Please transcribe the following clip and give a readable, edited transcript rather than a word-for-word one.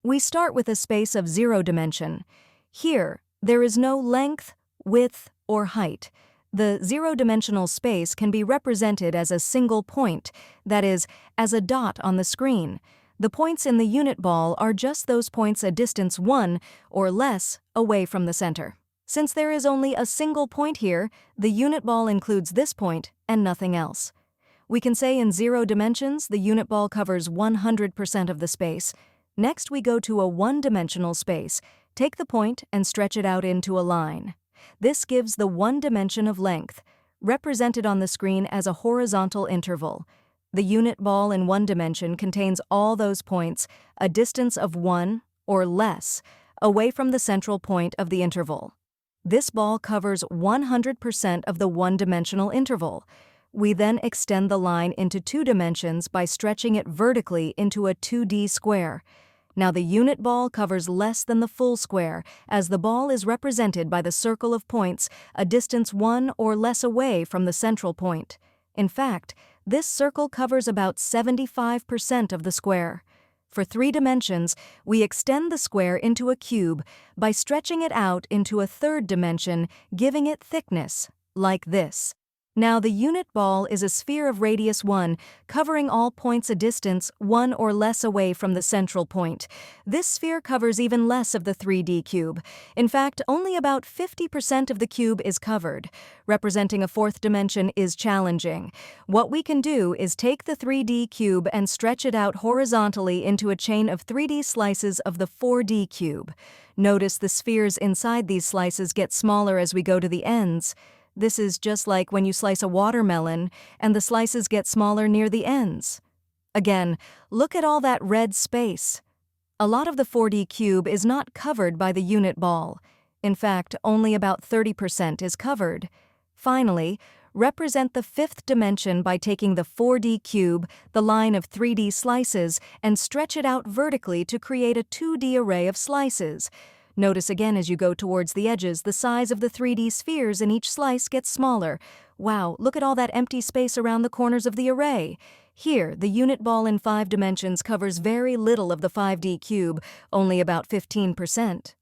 We start with a space of 0 dimension. Here, there is no length, width, or height. The zero-dimensional space can be represented as a single point, that is, as a dot on the screen. The points in the unit ball are just those points a distance 1 or less away from the center. Since there is only a single point here, the unit ball includes this point and nothing else. We can say in 0 dimensions the unit ball covers 100% of the space. Next we go to a one-dimensional space. Take the point and stretch it out into a line. This gives the one dimension of length, represented on the screen as a horizontal interval. The unit ball in one dimension contains all those points, a distance of 1 or less, away from the central point of the interval. This ball covers 100% of the one-dimensional interval. We then extend the line into 2 dimensions by stretching it vertically into a 2D square. Now the unit ball covers less than the full square, as the ball is represented by the circle of points a distance 1 or less away from the central point. In fact, this circle covers about 75% of the square. For 3 dimensions, we extend the square into a cube by stretching it out into a 3rd dimension, giving it thickness, like this. Now the unit ball is a sphere of radius 1, covering all points a distance 1 or less away from the central point. This sphere covers even less of the 3D cube. In fact, only about 50% of the cube is covered. Representing a 4th dimension is challenging. What we can do is take the 3D cube and stretch it out horizontally into a chain of 3D slices of the 4D cube. Notice the spheres inside these slices get smaller as we go to the ends. This is just like when you slice a watermelon and the slices get smaller near the ends. Again, look at all that red space. A lot of the 4D cube is not covered by the unit ball. In fact, only about 30% is covered. Finally, represent the 5th dimension by taking the 4D cube, the line of 3D slices, and stretch it out vertically to create a 2D array of slices. Notice again as you go towards the edges, the size of the 3D spheres in each slice gets smaller. Wow, look at all that empty space around the corners of the array. Here, the unit ball in 5 dimensions covers very little of the 5D cube, only about 15%.